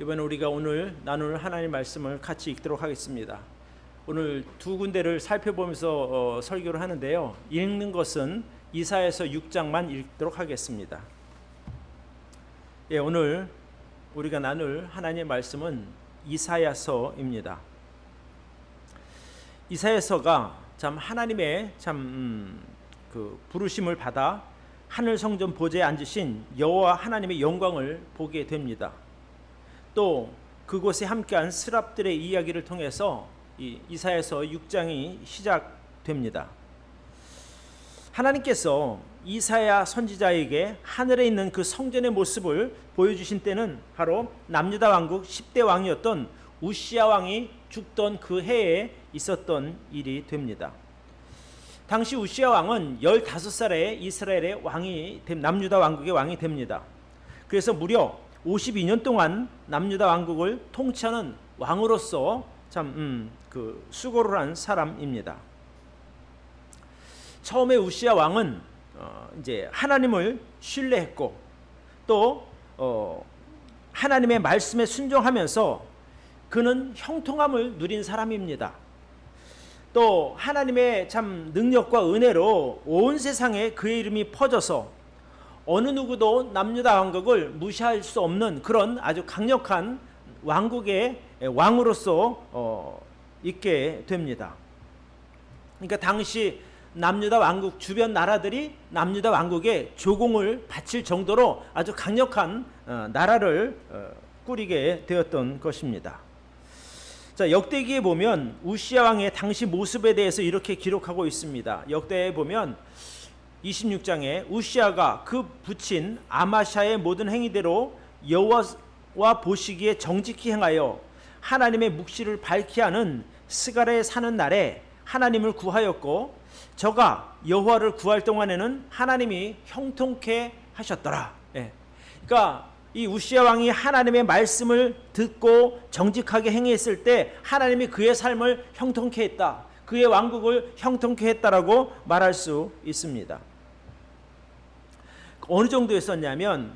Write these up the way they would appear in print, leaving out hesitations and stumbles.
이번에 우리가 오늘 나눌 하나님 말씀을 같이 읽도록 하겠습니다. 오늘 두 군데를 살펴보면서 설교를 하는데요. 읽는 것은 이사야서 6장만 읽도록 하겠습니다. 오늘 우리가 나눌 하나님의 말씀은 이사야서입니다. 이사야서가 참 하나님의 그 부르심을 받아 하늘 성전 보좌에 앉으신 여호와 하나님의 영광을 보게 됩니다. 또 그곳에 함께한 스랍들의 이야기를 통해서 이사야서 6장이 시작됩니다. 하나님께서 이사야 선지자에게 하늘에 있는 그 성전의 모습을 보여주신 때는 바로 남유다 왕국 10대 왕이었던 우시야 왕이 죽던 그 해에 있었던 일이 됩니다. 당시 우시야 왕은 15살에 이스라엘의 왕이 남유다 왕국의 왕이 됩니다. 그래서 무려 52년 동안 남유다 왕국을 통치하는 왕으로서 그 수고를 한 사람입니다. 처음에 우시야 왕은 이제 하나님을 신뢰했고 또 하나님의 말씀에 순종하면서 그는 형통함을 누린 사람입니다. 또 하나님의 참 능력과 은혜로 온 세상에 그의 이름이 퍼져서 어느 누구도 남유다 왕국을 무시할 수 없는 그런 아주 강력한 왕국의 왕으로서 있게 됩니다. 그러니까 당시 남유다 왕국 주변 나라들이 남유다 왕국에 조공을 바칠 정도로 아주 강력한 나라를 꾸리게 되었던 것입니다. 자, 역대기에 보면 우시야 왕의 당시 모습에 대해서 이렇게 기록하고 있습니다. 역대에 보면 26장에 우시야가 그 부친 아마샤의 모든 행위대로 여호와 보시기에 정직히 행하여 하나님의 묵시를 밝히 하는 스가랴에 사는 날에 하나님을 구하였고 저가 여호와를 구할 동안에는 하나님이 형통케 하셨더라. 그러니까 이 우시야 왕이 하나님의 말씀을 듣고 정직하게 행했을 때 하나님이 그의 삶을 형통케 했다. 그의 왕국을 형통케 했다라고 말할 수 있습니다. 어느 정도 했었냐면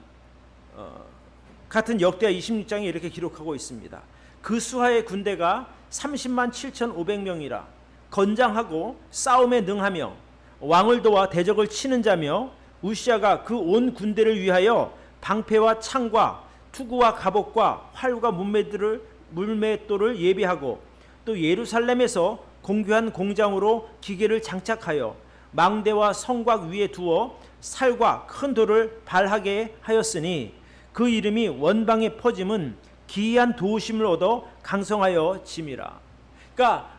같은 역대하 26장에 이렇게 기록하고 있습니다. 그 수하의 군대가 30만 7,500명이라 건장하고 싸움에 능하며 왕을 도와 대적을 치는 자며 우시야가 그 온 군대를 위하여 방패와 창과 투구와 갑옷과 활과 물맷돌을 예비하고 또 예루살렘에서 공교한 공장으로 기계를 장착하여 망대와 성곽 위에 두어 살과 큰 돌을 발하게 하였으니 그 이름이 원방에 퍼짐은 기이한 도우심을 얻어 강성하여 짐이라. 그러니까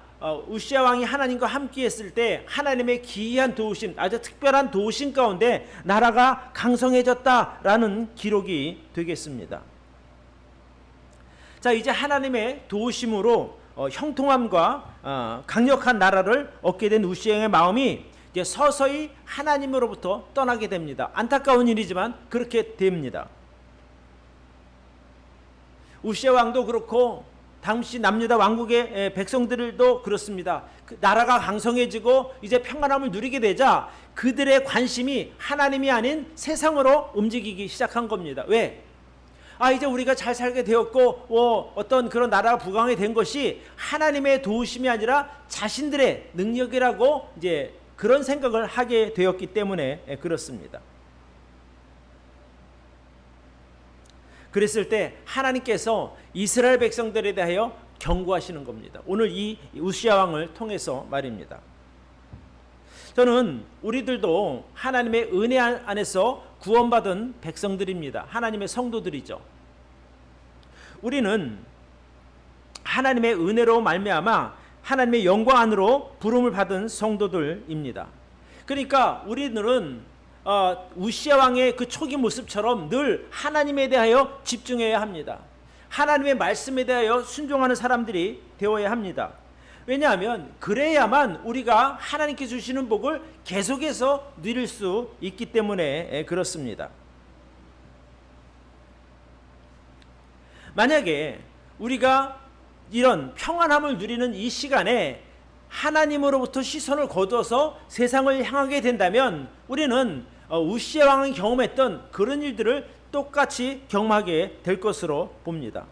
우시야 왕이 하나님과 함께 했을 때 하나님의 기이한 도우심, 아주 특별한 도우심 가운데 나라가 강성해졌다라는 기록이 되겠습니다. 자, 이제 하나님의 도우심으로 형통함과 강력한 나라를 얻게 된 우시야 왕의 마음이 이제 서서히 하나님으로부터 떠나게 됩니다. 안타까운 일이지만 그렇게 됩니다. 우시야 왕도 그렇고 당시 남유다 왕국의 백성들도 그렇습니다. 그 나라가 강성해지고 이제 평안함을 누리게 되자 그들의 관심이 하나님이 아닌 세상으로 움직이기 시작한 겁니다. 왜? 이제 우리가 잘 살게 되었고 어떤 그런 나라가 부강이 된 것이 하나님의 도우심이 아니라 자신들의 능력이라고 이제 그런 생각을 하게 되었기 때문에 그렇습니다. 그랬을 때 하나님께서 이스라엘 백성들에 대하여 경고하시는 겁니다. 오늘 이 우시야 왕을 통해서 말입니다. 저는 우리들도 하나님의 은혜 안에서 구원받은 백성들입니다. 하나님의 성도들이죠. 우리는 하나님의 은혜로 말미암아 하나님의 영광 안으로 부름을 받은 성도들입니다. 그러니까 우리들은 우시야 왕의 그 초기 모습처럼 늘 하나님에 대하여 집중해야 합니다. 하나님의 말씀에 대하여 순종하는 사람들이 되어야 합니다. 왜냐하면 그래야만 우리가 하나님께 주시는 복을 계속해서 누릴 수 있기 때문에 그렇습니다. 만약에 우리가 이런 평안함을 누리는 이 시간에 하나님으로부터 시선을 거두어서 세상을 향하게 된다면 우리는 우시야 왕이 경험했던 그런 일들을 똑같이 경험하게 될 것으로 봅니다.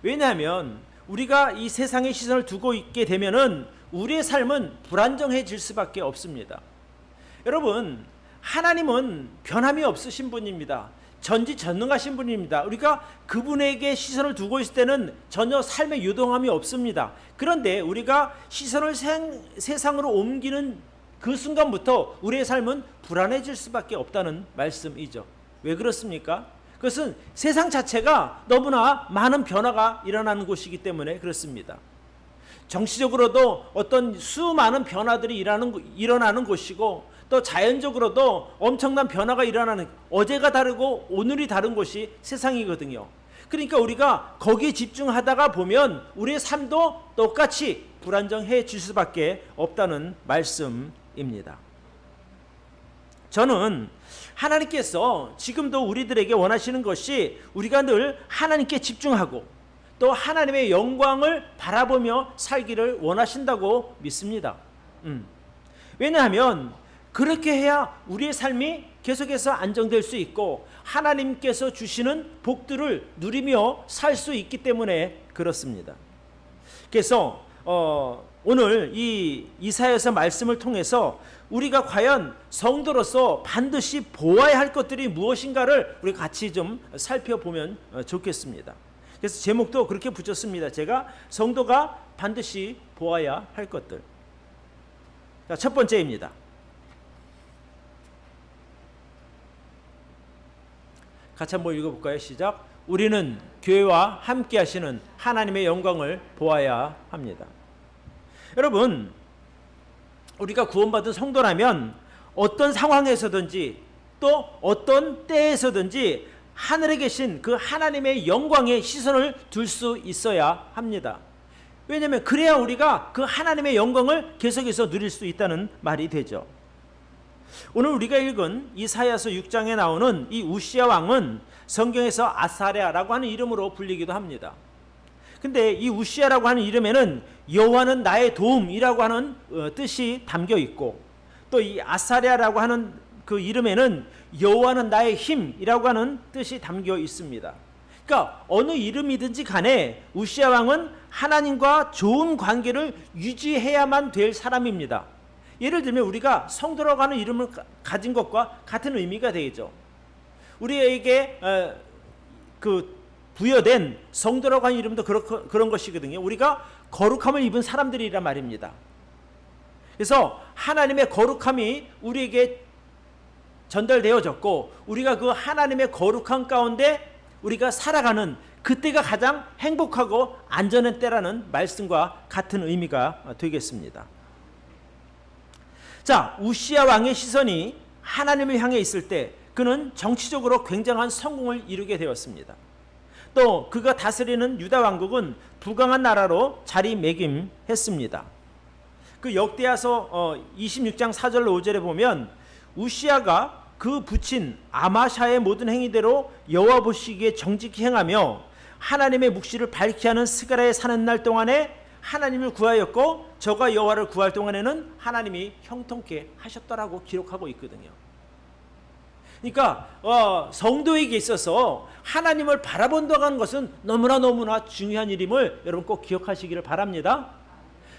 왜냐하면 우리가 이 세상의 시선을 두고 있게 되면은 우리의 삶은 불안정해질 수밖에 없습니다. 여러분, 하나님은 변함이 없으신 분입니다. 전지전능하신 분입니다. 우리가 그분에게 시선을 두고 있을 때는 전혀 삶의 요동함이 없습니다. 그런데 우리가 시선을 세상으로 옮기는 그 순간부터 우리의 삶은 불안해질 수밖에 없다는 말씀이죠. 왜 그렇습니까? 그것은 세상 자체가 너무나 많은 변화가 일어나는 곳이기 때문에 그렇습니다. 정치적으로도 어떤 수많은 변화들이 일어나는 곳이고, 또 자연적으로도 엄청난 변화가 일어나는, 어제가 다르고 오늘이 다른 곳이 세상이거든요. 그러니까 우리가 거기에 집중하다가 보면 우리의 삶도 똑같이 불안정해질 수밖에 없다는 말씀입니다. 저는 하나님께서 지금도 우리들에게 원하시는 것이 우리가 늘 하나님께 집중하고 또 하나님의 영광을 바라보며 살기를 원하신다고 믿습니다. 왜냐하면 그렇게 해야 우리의 삶이 계속해서 안정될 수 있고 하나님께서 주시는 복들을 누리며 살 수 있기 때문에 그렇습니다. 그래서 오늘 이 이사야서 말씀을 통해서 우리가 과연 성도로서 반드시 보아야 할 것들이 무엇인가를 우리 같이 좀 살펴보면 좋겠습니다. 그래서 제목도 그렇게 붙였습니다. 제가 성도가 반드시 보아야 할 것들. 자, 첫 번째입니다. 같이 한번 읽어볼까요? 시작. 우리는 교회와 함께 하시는 하나님의 영광을 보아야 합니다. 여러분, 우리가 구원받은 성도라면 어떤 상황에서든지 또 어떤 때에서든지 하늘에 계신 그 하나님의 영광에 시선을 둘 수 있어야 합니다. 왜냐하면 그래야 우리가 그 하나님의 영광을 계속해서 누릴 수 있다는 말이 되죠. 오늘 우리가 읽은 이사야서 6장에 나오는 이 우시야 왕은 성경에서 아사랴라고 하는 이름으로 불리기도 합니다. 근데 이 우시야라고 하는 이름에는 여호와는 나의 도움이라고 하는 뜻이 담겨 있고, 또 이 아사랴라고 하는 그 이름에는 여호와는 나의 힘이라고 하는 뜻이 담겨 있습니다. 그러니까 어느 이름이든지 간에 우시야 왕은 하나님과 좋은 관계를 유지해야만 될 사람입니다. 예를 들면 우리가 성도라고 하는 이름을 가진 것과 같은 의미가 되죠. 우리에게 부여된 성도라고 하는 이름도 그런 것이거든요. 우리가 거룩함을 입은 사람들이란 말입니다. 그래서 하나님의 거룩함이 우리에게 전달되어졌고, 우리가 그 하나님의 거룩함 가운데 우리가 살아가는 그때가 가장 행복하고 안전한 때라는 말씀과 같은 의미가 되겠습니다. 자, 우시야 왕의 시선이 하나님을 향해 있을 때 그는 정치적으로 굉장한 성공을 이루게 되었습니다. 또 그가 다스리는 유다 왕국은 부강한 나라로 자리매김했습니다. 그 역대하서 26장 4절로 5절에 보면 우시야가 그 부친 아마샤의 모든 행위대로 여호와 보시기에 정직히 행하며 하나님의 묵시를 밝히 하는 스가랴에 사는 날 동안에 하나님을 구하였고 저가 여호와를 구할 동안에는 하나님이 형통케 하셨다라고 기록하고 있거든요. 그러니까 성도에게 있어서 하나님을 바라본다는 것은 너무나 중요한 일임을 여러분 꼭 기억하시기를 바랍니다.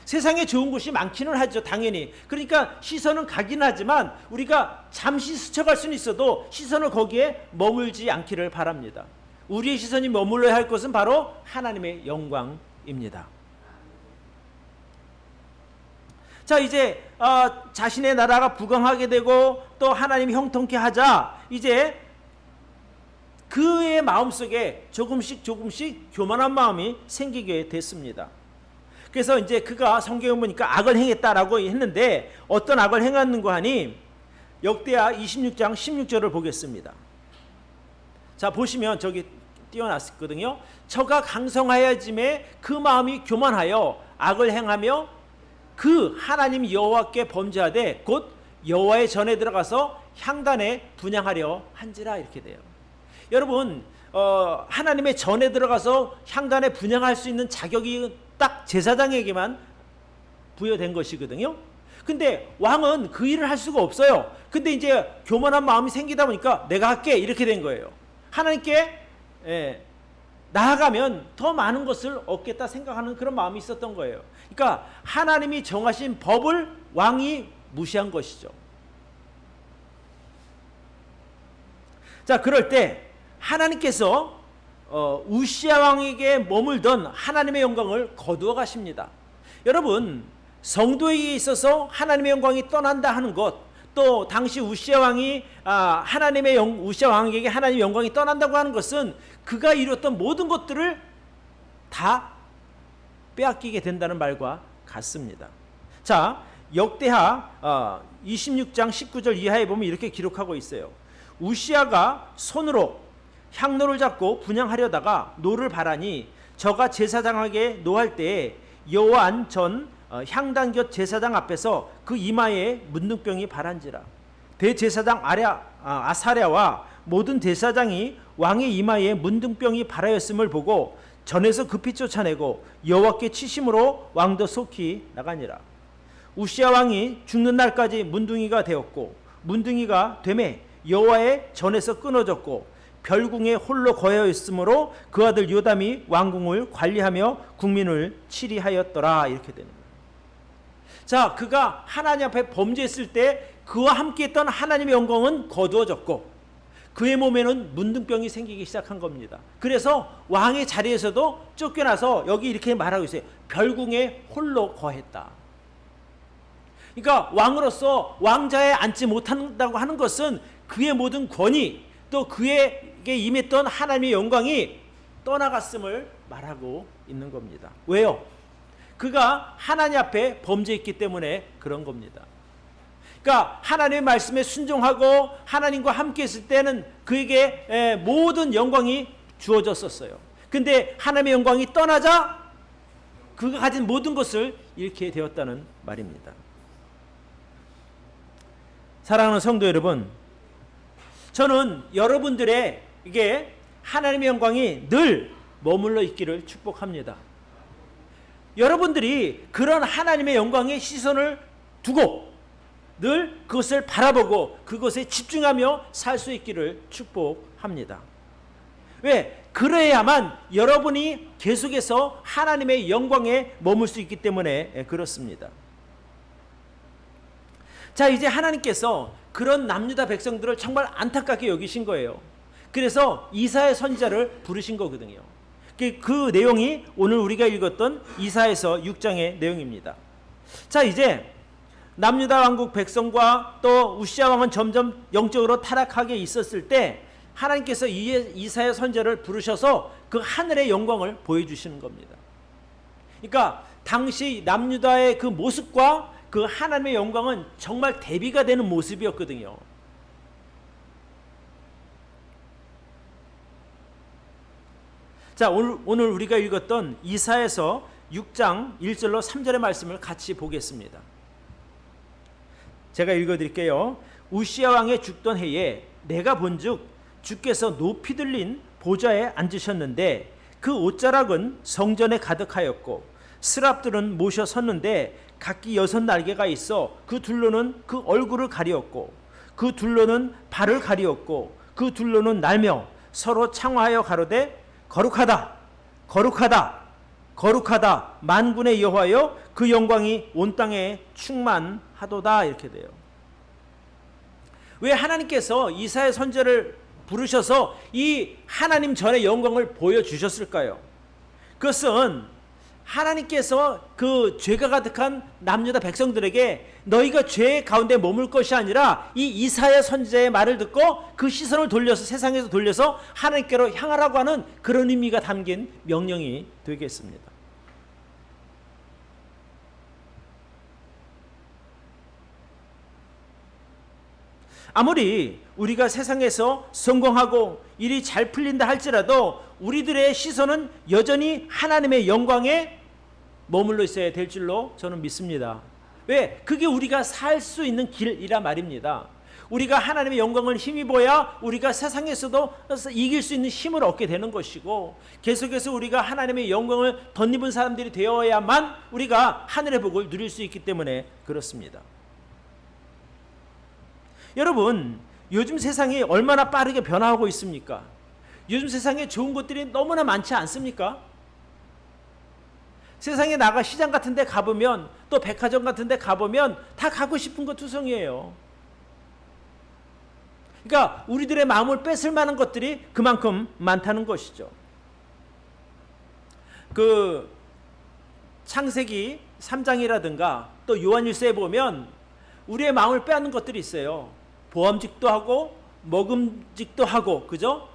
세상에 좋은 곳이 많기는 하죠, 당연히. 그러니까 시선은 가긴 하지만 우리가 잠시 스쳐갈 수는 있어도 시선을 거기에 머물지 않기를 바랍니다. 우리의 시선이 머물러야 할 것은 바로 하나님의 영광입니다. 자, 이제 자신의 나라가 부강하게 되고 또 하나님이 형통케 하자, 이제 그의 마음속에 조금씩 교만한 마음이 생기게 됐습니다. 그래서 이제 그가 성경에 보니까 악을 행했다라고 했는데 어떤 악을 행했는가 하니 역대하 26장 16절을 보겠습니다. 자, 보시면 저기 띄워놨거든요. 저가 강성하여짐에 그 마음이 교만하여 악을 행하며 그 하나님 여호와께 범죄하되 곧 여호와의 전에 들어가서 향단에 분향하려 한지라, 이렇게 돼요. 여러분, 하나님의 전에 들어가서 향단에 분향할 수 있는 자격이 딱 제사장에게만 부여된 것이거든요. 근데 왕은 그 일을 할 수가 없어요. 근데 이제 교만한 마음이 생기다 보니까 내가 할게, 이렇게 된 거예요. 하나님께 나아가면 더 많은 것을 얻겠다 생각하는 그런 마음이 있었던 거예요. 그러니까 하나님이 정하신 법을 왕이 무시한 것이죠. 자, 그럴 때 하나님께서 우시야 왕에게 머물던 하나님의 영광을 거두어 가십니다. 여러분, 성도에게 있어서 하나님의 영광이 떠난다 하는 것, 또 당시 우시야 왕이 우시야 왕에게 하나님의 영광이 떠난다고 하는 것은 그가 이루었던 모든 것들을 다 빼앗기게 된다는 말과 같습니다. 자, 역대하 26장 19절 이하에 보면 이렇게 기록하고 있어요. 우시야가 손으로 향로를 잡고 분향하려다가 노를 바라니 저가 제사장에게 노할 때에 여호와 전 향단 곁 제사장 앞에서 그 이마에 문둥병이 바란지라. 대제사장 아사랴와 모든 제사장이 왕의 이마에 문둥병이 바라였음을 보고 전에서 급히 쫓아내고 여호와께 치심으로 왕도 속히 나가니라. 우시야 왕이 죽는 날까지 문둥이가 되었고 문둥이가 되매 여호와의 전에서 끊어졌고 별궁에 홀로 거하여 있으므로 그 아들 요담이 왕궁을 관리하며 국민을 치리하였더라. 이렇게 되는 거예요. 자, 그가 하나님 앞에 범죄했을 때 그와 함께했던 하나님의 영광은 거두어졌고 그의 몸에는 문둥병이 생기기 시작한 겁니다. 그래서 왕의 자리에서도 쫓겨나서 여기 이렇게 말하고 있어요. 별궁에 홀로 거했다. 그러니까 왕으로서 왕자에 앉지 못한다고 하는 것은 그의 모든 권위 또 그에게 임했던 하나님의 영광이 떠나갔음을 말하고 있는 겁니다. 왜요? 그가 하나님 앞에 범죄했기 때문에 그런 겁니다. 그러니까 하나님의 말씀에 순종하고 하나님과 함께 있을 때는 그에게 모든 영광이 주어졌었어요. 근데 하나님의 영광이 떠나자 그가 가진 모든 것을 잃게 되었다는 말입니다. 사랑하는 성도 여러분, 저는 여러분들의 이게 하나님의 영광이 늘 머물러 있기를 축복합니다. 여러분들이 그런 하나님의 영광의 시선을 두고 늘 그것을 바라보고 그것에 집중하며 살 수 있기를 축복합니다. 왜? 그래야만 여러분이 계속해서 하나님의 영광에 머물 수 있기 때문에 그렇습니다. 자, 이제 하나님께서 그런 남유다 백성들을 정말 안타깝게 여기신 거예요. 그래서 이사야 선지자를 부르신 거거든요. 그 내용이 오늘 우리가 읽었던 이사야서 6장의 내용입니다. 자, 이제 남유다 왕국 백성과 또 우시야 왕은 점점 영적으로 타락하게 있었을 때 하나님께서 이사야 선지자를 부르셔서 그 하늘의 영광을 보여주시는 겁니다. 그러니까 당시 남유다의 그 모습과 그 하나님의 영광은 정말 대비가 되는 모습이었거든요. 자, 오늘 우리가 읽었던 이사야서 6장 1절로 3절의 말씀을 같이 보겠습니다. 제가 읽어드릴게요. 우시야 왕의 죽던 해에 내가 본즉 주께서 높이 들린 보좌에 앉으셨는데 그 옷자락은 성전에 가득하였고 스랍들은 모셔 섰는데 각기 6날개가 있어 그 둘로는 그 얼굴을 가리었고 그 둘로는 발을 가리었고 그 둘로는 날며 서로 창화하여 가로되 거룩하다 거룩하다 거룩하다 만군의 여호와여 그 영광이 온 땅에 충만하도다. 이렇게 돼요. 왜 하나님께서 이사야 선지자를 부르셔서 이 하나님 전의 영광을 보여주셨을까요? 그것은 하나님께서 그 죄가 가득한 남유다 백성들에게 너희가 죄 가운데 머물 것이 아니라 이 이사야 선지자의 말을 듣고 그 시선을 돌려서 세상에서 돌려서 하나님께로 향하라고 하는 그런 의미가 담긴 명령이 되겠습니다. 아무리 우리가 세상에서 성공하고 일이 잘 풀린다 할지라도 우리들의 시선은 여전히 하나님의 영광에 머물러 있어야 될 줄로 저는 믿습니다. 왜? 그게 우리가 살 수 있는 길이라 말입니다. 우리가 하나님의 영광을 힘입어야 우리가 세상에서도 이길 수 있는 힘을 얻게 되는 것이고 계속해서 우리가 하나님의 영광을 덧입은 사람들이 되어야만 우리가 하늘의 복을 누릴 수 있기 때문에 그렇습니다. 여러분, 요즘 세상이 얼마나 빠르게 변화하고 있습니까? 요즘 세상에 좋은 것들이 너무나 많지 않습니까? 세상에 나가 시장 같은 데 가보면, 또 백화점 같은 데 가보면 다 갖고 싶은 것 투성이에요. 그러니까 우리들의 마음을 뺏을 만한 것들이 그만큼 많다는 것이죠. 그 창세기 3장이라든가 또 요한일서에 보면 우리의 마음을 빼앗는 것들이 있어요. 보암직도 하고 먹음직도 하고, 그죠?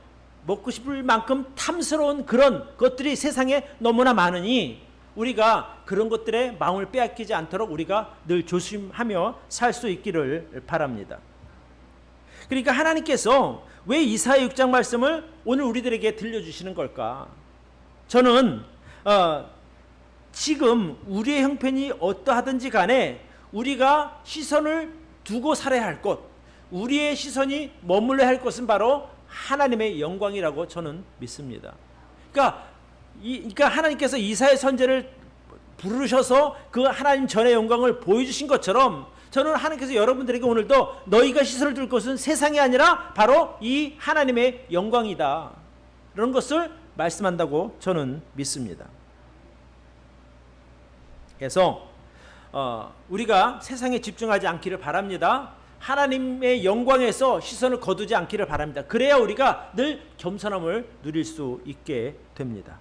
먹고 싶을 만큼 탐스러운 그런 것들이 세상에 너무나 많으니 우리가 그런 것들에 마음을 빼앗기지 않도록 우리가 늘 조심하며 살 수 있기를 바랍니다. 그러니까 하나님께서 왜 이사야 6장 말씀을 오늘 우리들에게 들려주시는 걸까? 저는 지금 우리의 형편이 어떠하든지 간에 우리가 시선을 두고 살아야 할 곳, 우리의 시선이 머물러야 할 곳은 바로 하나님의 영광이라고 저는 믿습니다. 그러니까 하나님께서 이사야 선지자를 부르셔서 그 하나님 전의 영광을 보여주신 것처럼 저는 하나님께서 여러분들에게 오늘도 너희가 시선을 둘 것은 세상이 아니라 바로 이 하나님의 영광이다, 이런 것을 말씀한다고 저는 믿습니다. 그래서 우리가 세상에 집중하지 않기를 바랍니다. 하나님의 영광에서 시선을 거두지 않기를 바랍니다. 그래야 우리가 늘 겸손함을 누릴 수 있게 됩니다.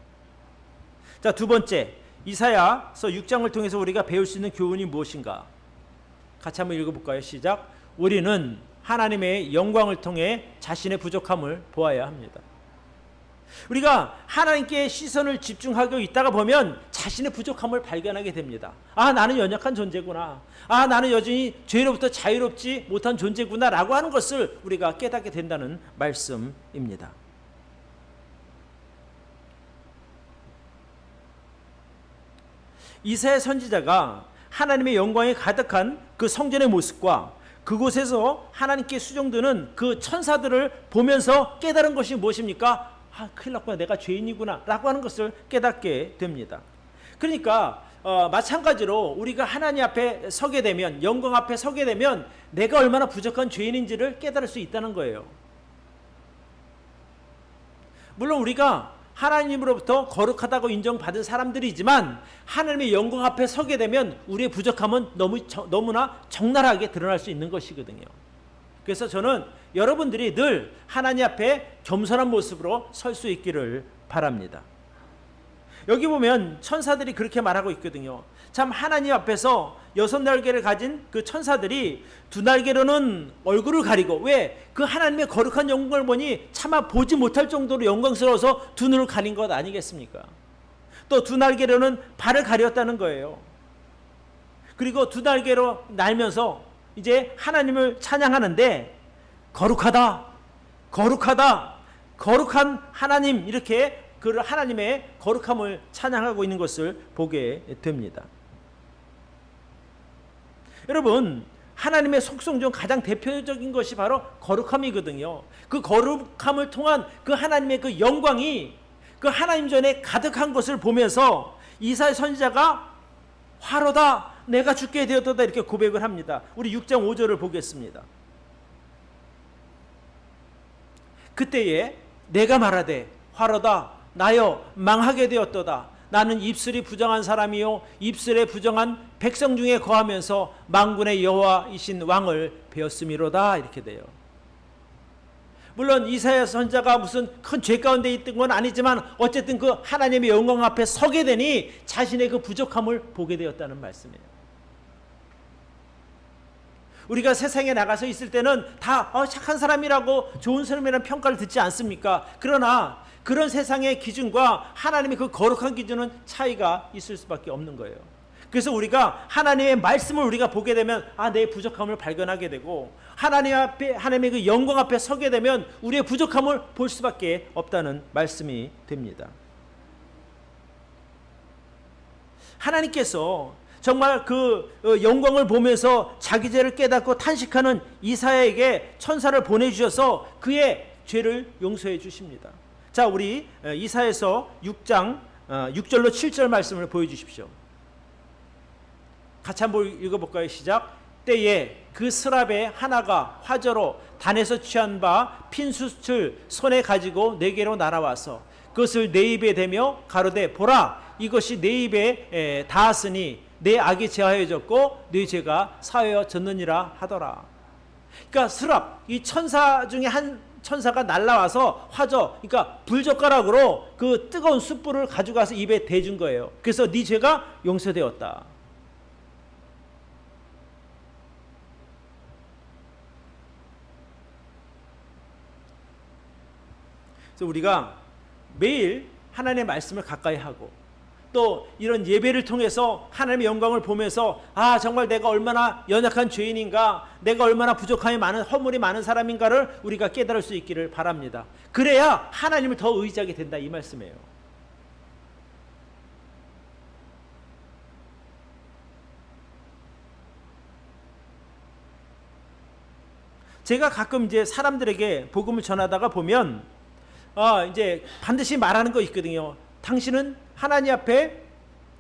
자, 두 번째, 이사야서 6장을 통해서 우리가 배울 수 있는 교훈이 무엇인가? 같이 한번 읽어볼까요? 시작. 우리는 하나님의 영광을 통해 자신의 부족함을 보아야 합니다. 우리가 하나님께 시선을 집중하고 있다가 보면 자신의 부족함을 발견하게 됩니다. 아, 나는 연약한 존재구나. 아, 나는 여전히 죄로부터 자유롭지 못한 존재구나 라고 하는 것을 우리가 깨닫게 된다는 말씀입니다. 이사야 선지자가 하나님의 영광이 가득한 그 성전의 모습과 그곳에서 하나님께 수종드는 그 천사들을 보면서 깨달은 것이 무엇입니까? 아, 큰일 났구나, 내가 죄인이구나 라고 하는 것을 깨닫게 됩니다. 그러니까 마찬가지로 우리가 하나님 앞에 서게 되면, 영광 앞에 서게 되면 내가 얼마나 부족한 죄인인지를 깨달을 수 있다는 거예요. 물론 우리가 하나님으로부터 거룩하다고 인정받은 사람들이지만 하나님의 영광 앞에 서게 되면 우리의 부족함은 너무나 적나라하게 드러날 수 있는 것이거든요. 그래서 저는 여러분들이 늘 하나님 앞에 겸손한 모습으로 설 수 있기를 바랍니다. 여기 보면 천사들이 그렇게 말하고 있거든요. 참, 하나님 앞에서 6날개를 가진 그 천사들이 2날개로는 얼굴을 가리고, 왜? 그 하나님의 거룩한 영광을 보니 차마 보지 못할 정도로 영광스러워서 2눈을 가린 것 아니겠습니까? 또 2날개로는 발을 가렸다는 거예요. 그리고 2날개로 날면서 이제 하나님을 찬양하는데 거룩하다, 거룩하다, 거룩한 하나님, 이렇게 그 하나님의 거룩함을 찬양하고 있는 것을 보게 됩니다. 여러분, 하나님의 속성 중 가장 대표적인 것이 바로 거룩함이거든요. 그 거룩함을 통한 그 하나님의 그 영광이 그 하나님 전에 가득한 것을 보면서 이사야 선지자가 화로다, 내가 죽게 되었도다, 이렇게 고백을 합니다. 우리 6장 5절을 보겠습니다. 그때에 내가 말하되 화로다, 나여 망하게 되었도다. 나는 입술이 부정한 사람이요 입술에 부정한 백성 중에 거하면서 만군의 여호와이신 왕을 배웠음이로다, 이렇게 돼요. 물론 이사야 선지자가 무슨 큰 죄 가운데 있던 건 아니지만 어쨌든 그 하나님의 영광 앞에 서게 되니 자신의 그 부족함을 보게 되었다는 말씀이에요. 우리가 세상에 나가서 있을 때는 다 착한 사람이라고, 좋은 사람이라는 평가를 듣지 않습니까? 그러나 그런 세상의 기준과 하나님의 그 거룩한 기준은 차이가 있을 수밖에 없는 거예요. 그래서 우리가 하나님의 말씀을 우리가 보게 되면 내 부족함을 발견하게 되고, 하나님 앞에, 하나님의 그 영광 앞에 서게 되면 우리의 부족함을 볼 수밖에 없다는 말씀이 됩니다. 하나님께서 정말 그 영광을 보면서 자기 죄를 깨닫고 탄식하는 이사야에게 천사를 보내주셔서 그의 죄를 용서해 주십니다. 자, 우리 이사야서 6장 6절로 7절 말씀을 보여주십시오. 같이 한번 읽어볼까요? 시작. 때에 그 스랍의 하나가 화저로 단에서 취한 바 핀수틀 손에 가지고 내게로 날아와서 그것을 내 입에 대며 가로되 보라 이것이 내 입에 닿았으니 내 악이 제하여졌고 내 죄가 사하여졌느니라 하더라. 그러니까 스랍, 이 천사 중에 한 천사가 날라와서 화저, 그러니까 불젓가락으로 그 뜨거운 숯불을 가져가서 입에 대준 거예요. 그래서 네 죄가 용서되었다. 그래서 우리가 매일 하나님의 말씀을 가까이 하고 또 이런 예배를 통해서 하나님의 영광을 보면서 아 정말 내가 얼마나 연약한 죄인인가, 내가 얼마나 부족함이 많은 허물이 많은 사람인가를 우리가 깨달을 수 있기를 바랍니다. 그래야 하나님을 더 의지하게 된다 이 말씀이에요. 제가 가끔 이제 사람들에게 복음을 전하다가 보면 이제 반드시 말하는 거 있거든요. 당신은 하나님 앞에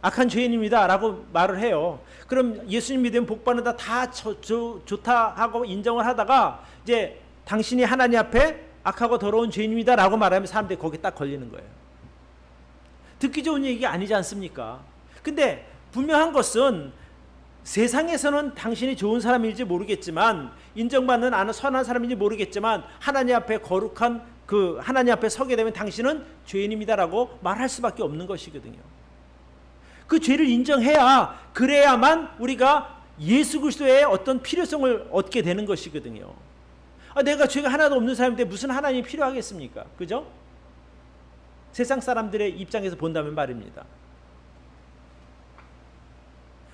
악한 죄인입니다 라고 말을 해요. 그럼 예수님 믿으면 복받는다 다 좋다 하고 인정을 하다가 이제 당신이 하나님 앞에 악하고 더러운 죄인입니다 라고 말하면 사람들이 거기에 딱 걸리는 거예요. 듣기 좋은 얘기 아니지 않습니까? 근데 분명한 것은 세상에서는 당신이 좋은 사람인지 모르겠지만, 인정받는 아는 선한 사람인지 모르겠지만, 하나님 앞에 거룩한 하나님 앞에 서게 되면 당신은 죄인입니다라고 말할 수밖에 없는 것이거든요. 그 죄를 인정해야, 그래야만 우리가 예수 그리스도의 어떤 필요성을 얻게 되는 것이거든요. 내가 죄가 하나도 없는 사람인데 무슨 하나님이 필요하겠습니까? 그죠? 세상 사람들의 입장에서 본다면 말입니다.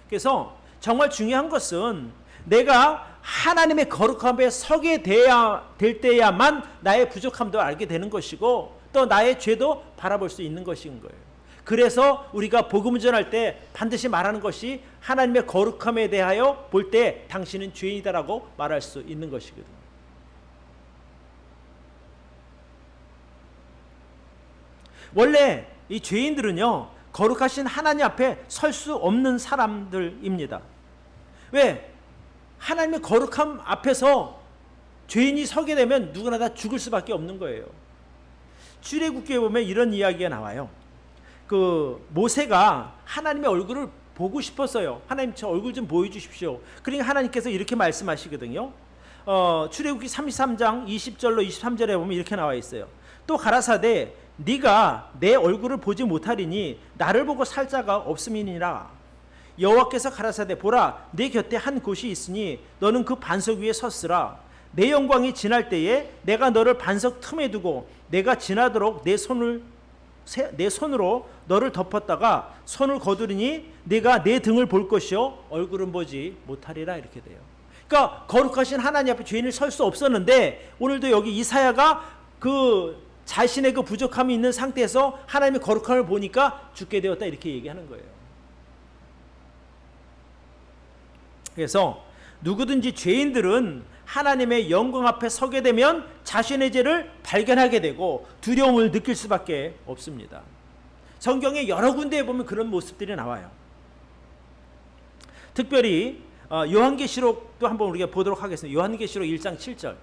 그래서 정말 중요한 것은 내가 하나님의 거룩함에 서게 될 때야만 나의 부족함도 알게 되는 것이고 또 나의 죄도 바라볼 수 있는 것인 거예요. 그래서 우리가 복음을 전할 때 반드시 말하는 것이 하나님의 거룩함에 대하여 볼 때 당신은 죄인이다라고 말할 수 있는 것이거든요. 원래 이 죄인들은요, 거룩하신 하나님 앞에 설 수 없는 사람들입니다. 왜? 하나님의 거룩함 앞에서 죄인이 서게 되면 누구나 다 죽을 수밖에 없는 거예요. 출애굽기에 보면 이런 이야기가 나와요. 모세가 하나님의 얼굴을 보고 싶었어요. 하나님 저 얼굴 좀 보여주십시오. 그러니까 하나님께서 이렇게 말씀하시거든요. 출애굽기 33장 20절로 23절에 보면 이렇게 나와 있어요. 또 가라사대 네가 내 얼굴을 보지 못하리니 나를 보고 살 자가 없음이니라. 여호와께서 가라사대 보라 내 곁에 한 곳이 있으니 너는 그 반석 위에 섰으라. 내 영광이 지날 때에 내가 너를 반석 틈에 두고 내가 지나도록 내 손으로 너를 덮었다가 손을 거두리니 네가 내 등을 볼 것이요 얼굴은 보지 못하리라. 이렇게 돼요. 그러니까 거룩하신 하나님 앞에 죄인을 설 수 없었는데 오늘도 여기 이사야가 자신의 부족함이 있는 상태에서 하나님의 거룩함을 보니까 죽게 되었다 이렇게 얘기하는 거예요. 그래서 누구든지 죄인들은 하나님의 영광 앞에 서게 되면 자신의 죄를 발견하게 되고 두려움을 느낄 수밖에 없습니다. 성경에 여러 군데에 보면 그런 모습들이 나와요. 특별히 요한계시록도 한번 우리가 보도록 하겠습니다. 요한계시록 1장 7절.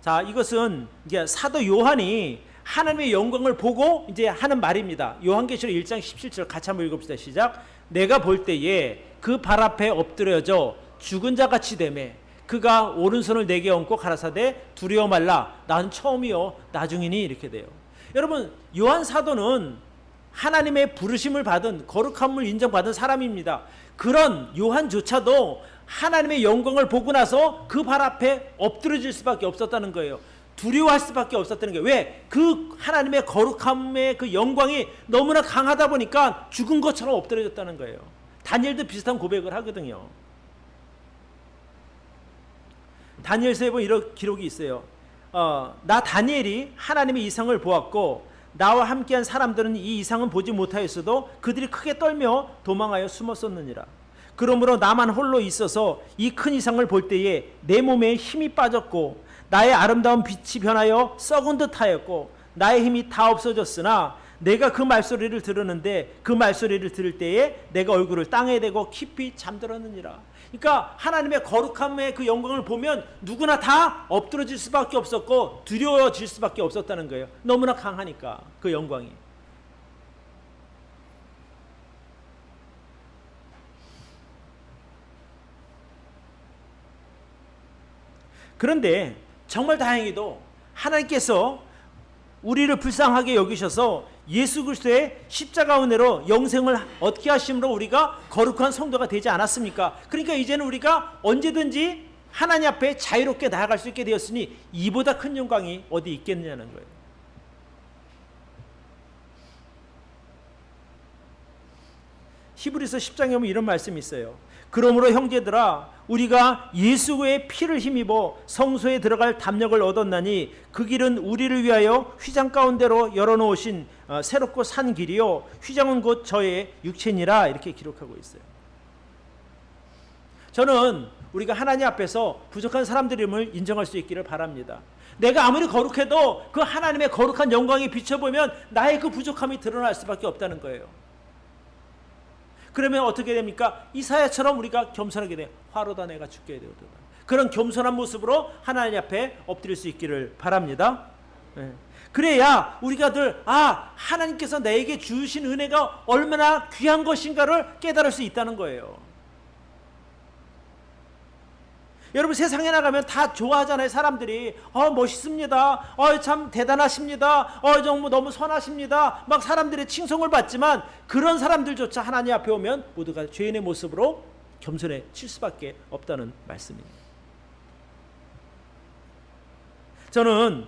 자, 이것은 이제 사도 요한이 하나님의 영광을 보고 이제 하는 말입니다. 요한계시록 1장 17절 같이 한번 읽읍시다. 시작. 내가 볼 때에 그 발 앞에 엎드려져 죽은 자 같이 되매 그가 오른손을 내게 얹고 가라사대 두려워 말라 난 처음이요 나중이니. 이렇게 돼요. 여러분, 요한 사도는 하나님의 부르심을 받은 거룩함을 인정받은 사람입니다. 그런 요한조차도 하나님의 영광을 보고 나서 그 발 앞에 엎드려질 수밖에 없었다는 거예요. 두려워할 수밖에 없었다는 거예요. 왜? 그 하나님의 거룩함의 그 영광이 너무나 강하다 보니까 죽은 것처럼 엎드려졌다는 거예요. 다니엘도 비슷한 고백을 하거든요. 다니엘서에 보면 이런 기록이 있어요. 나 다니엘이 하나님의 이상을 보았고 나와 함께한 사람들은 이 이상은 보지 못하였어도 그들이 크게 떨며 도망하여 숨었었느니라. 그러므로 나만 홀로 있어서 이 큰 이상을 볼 때에 내 몸에 힘이 빠졌고 나의 아름다운 빛이 변하여 썩은 듯 하였고 나의 힘이 다 없어졌으나 내가 그 말소리를 들었는데 그 말소리를 들을 때에 내가 얼굴을 땅에 대고 깊이 잠들었느니라. 그러니까 하나님의 거룩함의 그 영광을 보면 누구나 다 엎드러질 수밖에 없었고 두려워질 수밖에 없었다는 거예요. 너무나 강하니까 그 영광이. 그런데 정말 다행히도 하나님께서 우리를 불쌍하게 여기셔서 예수 그리스도의 십자가 은혜로 영생을 얻게 하심으로 우리가 거룩한 성도가 되지 않았습니까? 그러니까 이제는 우리가 언제든지 하나님 앞에 자유롭게 나아갈 수 있게 되었으니 이보다 큰 영광이 어디 있겠느냐는 거예요. 히브리서 10장에 보면 이런 말씀이 있어요. 그러므로 형제들아 우리가 예수의 피를 힘입어 성소에 들어갈 담력을 얻었나니 그 길은 우리를 위하여 휘장 가운데로 열어놓으신 새롭고 산 길이요 휘장은 곧 저의 육체니라 이렇게 기록하고 있어요. 저는 우리가 하나님 앞에서 부족한 사람들임을 인정할 수 있기를 바랍니다. 내가 아무리 거룩해도 그 하나님의 거룩한 영광에 비춰보면 나의 그 부족함이 드러날 수밖에 없다는 거예요. 그러면 어떻게 됩니까? 이사야처럼 우리가 겸손하게 돼. 화로다 내가 죽게 되었다. 그런 겸손한 모습으로 하나님 앞에 엎드릴 수 있기를 바랍니다. 네. 그래야 우리가 늘 하나님께서 내게 주신 은혜가 얼마나 귀한 것인가를 깨달을 수 있다는 거예요. 여러분 세상에 나가면 다 좋아하잖아요. 사람들이 멋있습니다. 참 대단하십니다. 정말 너무 선하십니다. 막 사람들의 칭송을 받지만 그런 사람들조차 하나님 앞에 오면 모두가 죄인의 모습으로 겸손해질 수밖에 없다는 말씀입니다. 저는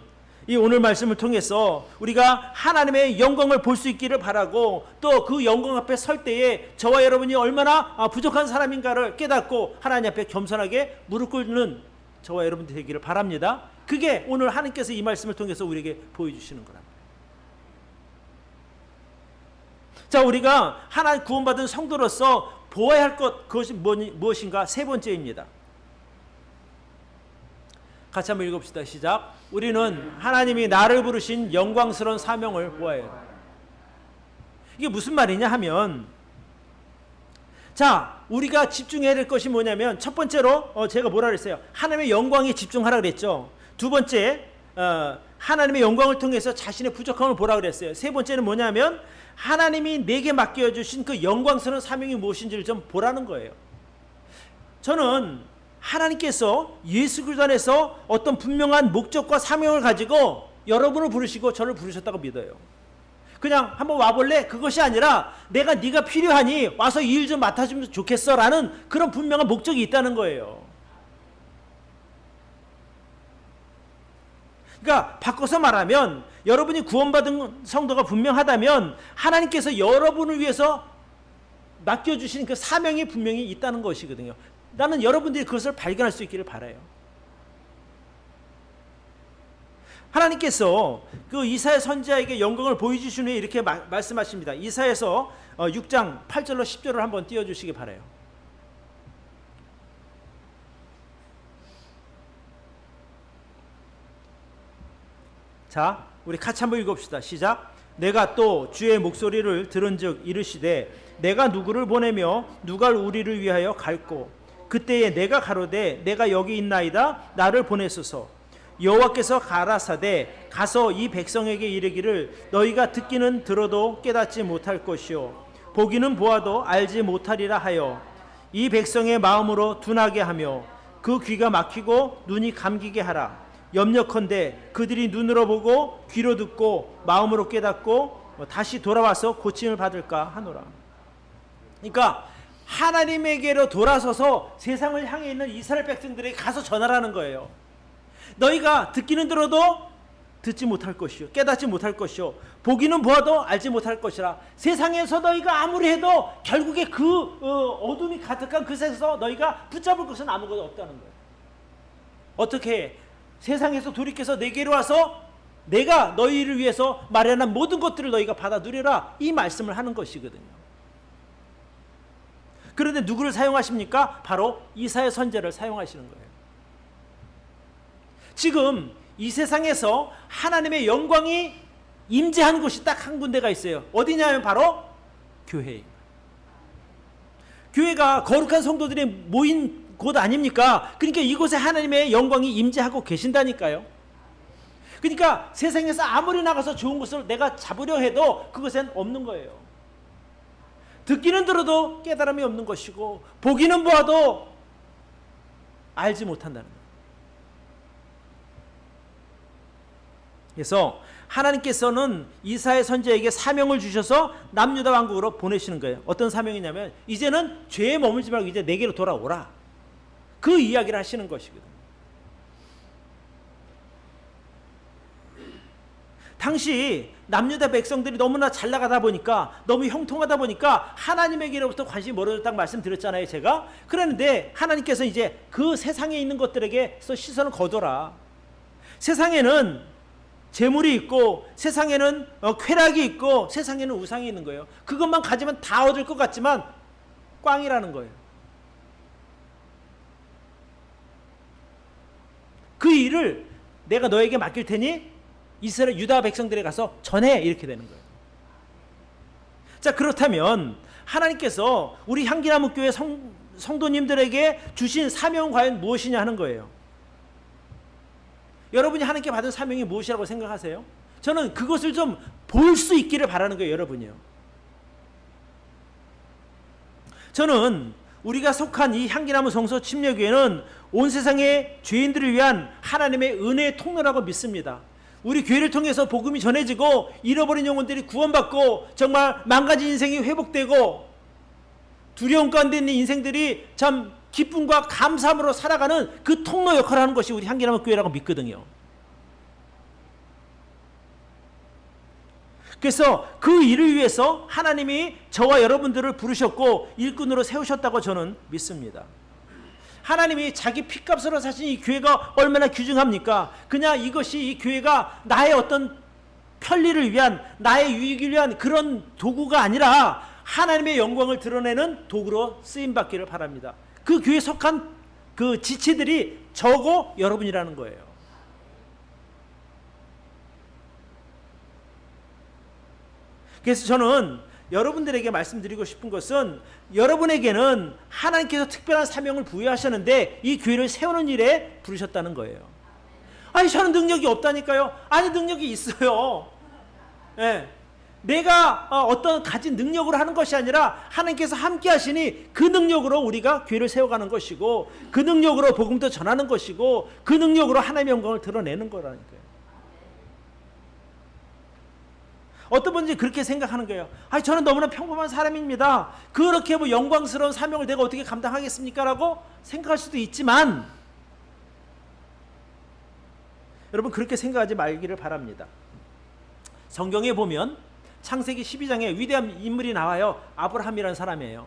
이 오늘 말씀을 통해서 우리가 하나님의 영광을 볼 수 있기를 바라고 또 그 영광 앞에 설 때에 저와 여러분이 얼마나 부족한 사람인가를 깨닫고 하나님 앞에 겸손하게 무릎 꿇는 저와 여러분들 되기를 바랍니다. 그게 오늘 하나님께서 이 말씀을 통해서 우리에게 보여주시는 거랍니다. 자, 우리가 하나님 구원받은 성도로서 보아야 할 것 그것이 무엇인가? 세 번째입니다. 같이 한번 읽읍시다. 시작. 우리는 하나님이 나를 부르신 영광스러운 사명을 보아야 해요. 이게 무슨 말이냐 하면, 자, 우리가 집중해야 될 것이 뭐냐면 첫 번째로 제가 뭐라 그랬어요? 하나님의 영광에 집중하라 그랬죠. 두 번째 하나님의 영광을 통해서 자신의 부족함을 보라 그랬어요. 세 번째는 뭐냐면 하나님이 내게 맡겨주신 그 영광스러운 사명이 무엇인지를 좀 보라는 거예요. 저는 하나님께서 예수 그리스도 안에서 어떤 분명한 목적과 사명을 가지고 여러분을 부르시고 저를 부르셨다고 믿어요. 그냥 한번 와볼래? 그것이 아니라 내가 네가 필요하니 와서 이 일 좀 맡아주면 좋겠어 라는 그런 분명한 목적이 있다는 거예요. 그러니까 바꿔서 말하면 여러분이 구원받은 성도가 분명하다면 하나님께서 여러분을 위해서 맡겨주신 그 사명이 분명히 있다는 것이거든요. 나는 여러분들이 그것을 발견할 수 있기를 바라요. 하나님께서 그 이사야 선지자에게 영광을 보여주신 후에 이렇게 말씀하십니다. 이사야서 6장 8절로 10절을 한번 띄워주시기 바라요. 자, 우리 같이 한번 읽읍시다. 시작. 내가 또 주의 목소리를 들은즉 이르시되 내가 누구를 보내며 누가 우리를 위하여 갈고 그때에 내가 가로되 내가 여기 있나이다 나를 보내소서. 여호와께서 가라사대 가서 이 백성에게 이르기를 너희가 듣기는 들어도 깨닫지 못할 것이요 보기는 보아도 알지 못하리라 하여 이 백성의 마음으로 둔하게 하며 그 귀가 막히고 눈이 감기게 하라. 염려컨대 그들이 눈으로 보고 귀로 듣고 마음으로 깨닫고 다시 돌아와서 고침을 받을까 하노라. 그러니까 하나님에게로 돌아서서 세상을 향해 있는 이스라엘 백성들에게 가서 전하라는 거예요. 너희가 듣기는 들어도 듣지 못할 것이요 깨닫지 못할 것이요 보기는 보아도 알지 못할 것이라. 세상에서 너희가 아무리 해도 결국에 그 어둠이 가득한 그 세상에서 너희가 붙잡을 것은 아무것도 없다는 거예요. 어떻게 세상에서 돌이켜서 내게로 와서 내가 너희를 위해서 마련한 모든 것들을 너희가 받아 누려라 이 말씀을 하는 것이거든요. 그런데 누구를 사용하십니까? 바로 이사야 선지자를 사용하시는 거예요. 지금 이 세상에서 하나님의 영광이 임재한 곳이 딱 한 군데가 있어요. 어디냐면 바로 교회예요. 교회가 거룩한 성도들이 모인 곳 아닙니까? 그러니까 이곳에 하나님의 영광이 임재하고 계신다니까요. 그러니까 세상에서 아무리 나가서 좋은 것을 내가 잡으려 해도 그것엔 없는 거예요. 듣기는 들어도 깨달음이 없는 것이고 보기는 보아도 알지 못한다는 거예요. 그래서 하나님께서는 이사야 선지자에게 사명을 주셔서 남유다 왕국으로 보내시는 거예요. 어떤 사명이냐면 이제는 죄에 머물지 말고 이제 내게로 돌아오라. 그 이야기를 하시는 것이거든요. 당시 남유다 백성들이 너무나 잘 나가다 보니까 너무 형통하다 보니까 하나님에게로부터 관심이 멀어졌다고 말씀드렸잖아요, 제가. 그랬는데 하나님께서 이제 그 세상에 있는 것들에게서 시선을 거둬라. 세상에는 재물이 있고 세상에는 쾌락이 있고 세상에는 우상이 있는 거예요. 그것만 가지면 다 얻을 것 같지만 꽝이라는 거예요. 그 일을 내가 너에게 맡길 테니 이스라엘 유다 백성들에 가서 전해, 이렇게 되는 거예요. 자, 그렇다면 하나님께서 우리 향기나무 교회 성도님들에게 주신 사명은 과연 무엇이냐 하는 거예요. 여러분이 하나님께 받은 사명이 무엇이라고 생각하세요? 저는 그것을 좀 볼 수 있기를 바라는 거예요, 여러분이요. 저는 우리가 속한 이 향기나무 성소 침례교회는 온 세상의 죄인들을 위한 하나님의 은혜의 통로라고 믿습니다. 우리 교회를 통해서 복음이 전해지고 잃어버린 영혼들이 구원받고 정말 망가진 인생이 회복되고 두려움 가운데 있는 인생들이 참 기쁨과 감사함으로 살아가는 그 통로 역할을 하는 것이 우리 향기나무 교회라고 믿거든요. 그래서 그 일을 위해서 하나님이 저와 여러분들을 부르셨고 일꾼으로 세우셨다고 저는 믿습니다. 하나님이 자기 피값으로 사신 이 교회가 얼마나 귀중합니까? 그냥 이것이 이 교회가 나의 어떤 편리를 위한, 나의 유익을 위한 그런 도구가 아니라 하나님의 영광을 드러내는 도구로 쓰임받기를 바랍니다. 그 교회에 속한 그 지체들이 저고 여러분이라는 거예요. 그래서 저는 여러분들에게 말씀드리고 싶은 것은 여러분에게는 하나님께서 특별한 사명을 부여하셨는데 이 교회를 세우는 일에 부르셨다는 거예요. 아니, 저는 능력이 없다니까요. 아니, 능력이 있어요. 예. 내가 어떤 가진 능력으로 하는 것이 아니라 하나님께서 함께 하시니 그 능력으로 우리가 교회를 세워가는 것이고 그 능력으로 복음도 전하는 것이고 그 능력으로 하나님의 영광을 드러내는 거라니까요. 어떤 분들이 그렇게 생각하는 거예요. 아니, 저는 너무나 평범한 사람입니다. 그렇게 뭐 영광스러운 사명을 내가 어떻게 감당하겠습니까? 라고 생각할 수도 있지만 여러분, 그렇게 생각하지 말기를 바랍니다. 성경에 보면 창세기 12장에 위대한 인물이 나와요. 아브라함이라는 사람이에요.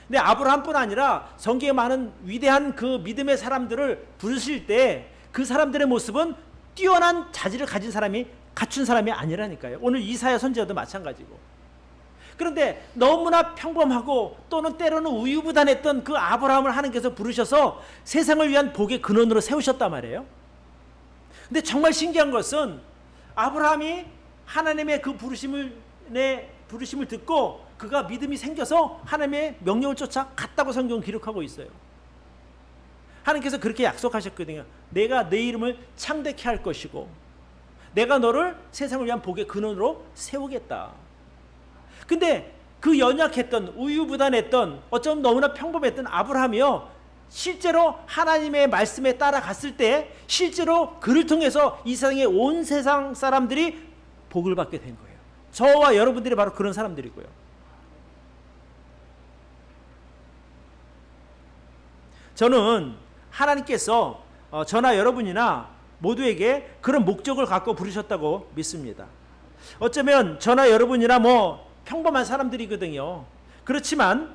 근데 아브라함뿐 아니라 성경에 많은 위대한 그 믿음의 사람들을 부르실 때 그 사람들의 모습은 뛰어난 자질을 가진 사람이, 갖춘 사람이 아니라니까요. 오늘 이사야 선지자도 마찬가지고. 그런데 너무나 평범하고 또는 때로는 우유부단했던 그 아브라함을 하나님께서 부르셔서 세상을 위한 복의 근원으로 세우셨단 말이에요. 근데 정말 신기한 것은 아브라함이 하나님의 그 부르심을 듣고 그가 믿음이 생겨서 하나님의 명령을 쫓아 갔다고 성경은 기록하고 있어요. 하나님께서 그렇게 약속하셨거든요. 내가 내 이름을 창대케 할 것이고 내가 너를 세상을 위한 복의 근원으로 세우겠다. 근데 그 연약했던, 우유부단했던, 어쩌면 너무나 평범했던 아브라함이요, 실제로 하나님의 말씀에 따라갔을 때 실제로 그를 통해서 이 세상의 온 세상 사람들이 복을 받게 된 거예요. 저와 여러분들이 바로 그런 사람들이고요. 저는 하나님께서 저나 여러분이나 모두에게 그런 목적을 갖고 부르셨다고 믿습니다. 어쩌면 저나 여러분이나 뭐 평범한 사람들이거든요. 그렇지만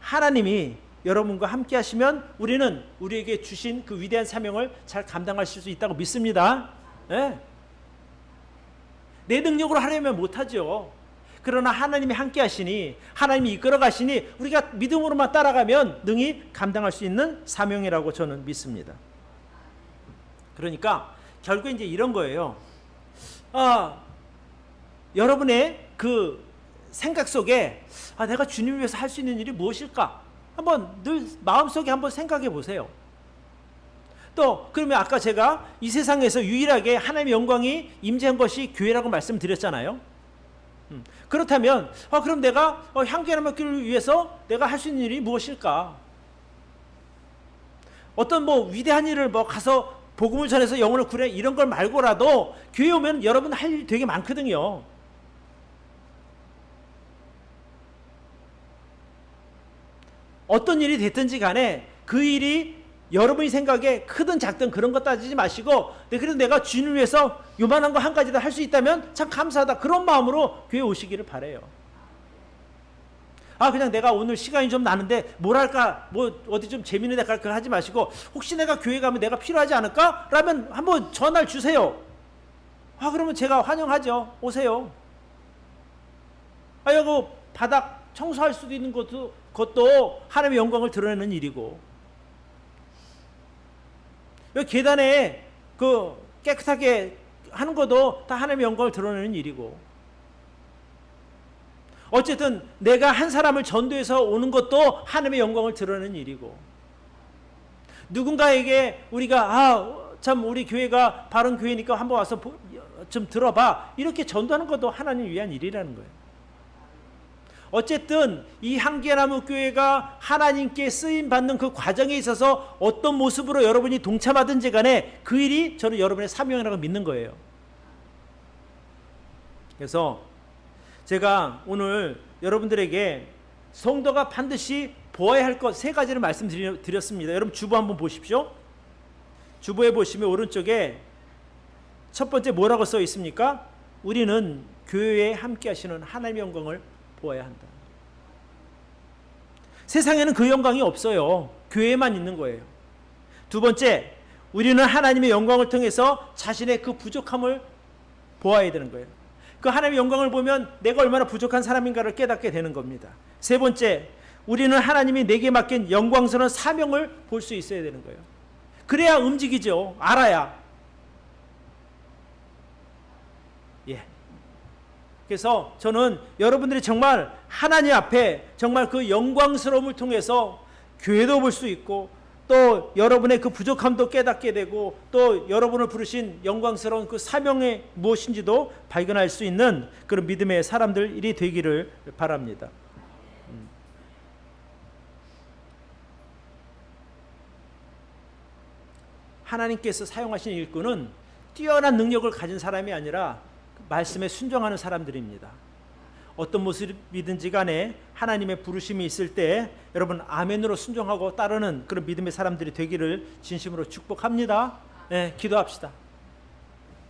하나님이 여러분과 함께 하시면 우리는 우리에게 주신 그 위대한 사명을 잘 감당하실 수 있다고 믿습니다. 네. 내 능력으로 하려면 못하죠. 그러나 하나님이 함께 하시니, 하나님이 이끌어 가시니 우리가 믿음으로만 따라가면 능히 감당할 수 있는 사명이라고 저는 믿습니다. 그러니까 결국에 이제 이런 거예요. 여러분의 그 생각 속에 내가 주님을 위해서 할 수 있는 일이 무엇일까? 한번 늘 마음속에 한번 생각해 보세요. 또 그러면 아까 제가 이 세상에서 유일하게 하나님의 영광이 임재한 것이 교회라고 말씀드렸잖아요. 그렇다면 그럼 내가 향기나는 교회를 위해서 내가 할 수 있는 일이 무엇일까? 어떤 위대한 일을 가서 복음을 전해서 영혼을 구해 이런 걸 말고라도 교회 오면 여러분 할 일이 되게 많거든요. 어떤 일이 됐든지 간에 그 일이 여러분이 생각에 크든 작든 그런 거 따지지 마시고 그래도 내가 주님을 위해서 요만한 거 한 가지도 할 수 있다면 참 감사하다, 그런 마음으로 교회 오시기를 바라요. 그냥 내가 오늘 시간이 좀 나는데 뭘 할까, 어디 좀 재밌는 데 갈까 하지 마시고, 혹시 내가 교회 가면 내가 필요하지 않을까? 라면 한번 전화를 주세요. 그러면 제가 환영하죠. 오세요. 이거 바닥 청소할 수도 있는 것도 하나님의 영광을 드러내는 일이고, 여기 계단에 깨끗하게 하는 것도 다 하나님의 영광을 드러내는 일이고, 어쨌든 내가 한 사람을 전도해서 오는 것도 하나님의 영광을 드러내는 일이고, 누군가에게 우리가 참 우리 교회가 바른 교회니까 한번 와서 좀 들어봐, 이렇게 전도하는 것도 하나님 위한 일이라는 거예요. 어쨌든 이 향기나무 교회가 하나님께 쓰임받는 그 과정에 있어서 어떤 모습으로 여러분이 동참하든지 간에 그 일이 저는 여러분의 사명이라고 믿는 거예요. 그래서 제가 오늘 여러분들에게 성도가 반드시 보아야 할 것 3가지를 말씀드렸습니다. 여러분 주보 한번 보십시오. 주보에 보시면 오른쪽에 첫 번째 뭐라고 써 있습니까? 우리는 교회에 함께 하시는 하나님의 영광을 보아야 한다. 세상에는 그 영광이 없어요. 교회에만 있는 거예요. 두 번째, 우리는 하나님의 영광을 통해서 자신의 그 부족함을 보아야 되는 거예요. 그 하나님의 영광을 보면 내가 얼마나 부족한 사람인가를 깨닫게 되는 겁니다. 세 번째, 우리는 하나님이 내게 맡긴 영광스러운 사명을 볼 수 있어야 되는 거예요. 그래야 움직이죠. 알아야. 그래서 저는 여러분들이 정말 하나님 앞에 정말 그 영광스러움을 통해서 교회도 볼 수 있고, 또 여러분의 그 부족함도 깨닫게 되고, 또 여러분을 부르신 영광스러운 그 사명이 무엇인지도 발견할 수 있는 그런 믿음의 사람들이 되기를 바랍니다. 하나님께서 사용하신 일꾼은 뛰어난 능력을 가진 사람이 아니라 말씀에 순종하는 사람들입니다. 어떤 모습이든지 간에 하나님의 부르심이 있을 때 여러분 아멘으로 순종하고 따르는 그런 믿음의 사람들이 되기를 진심으로 축복합니다. 기도합시다.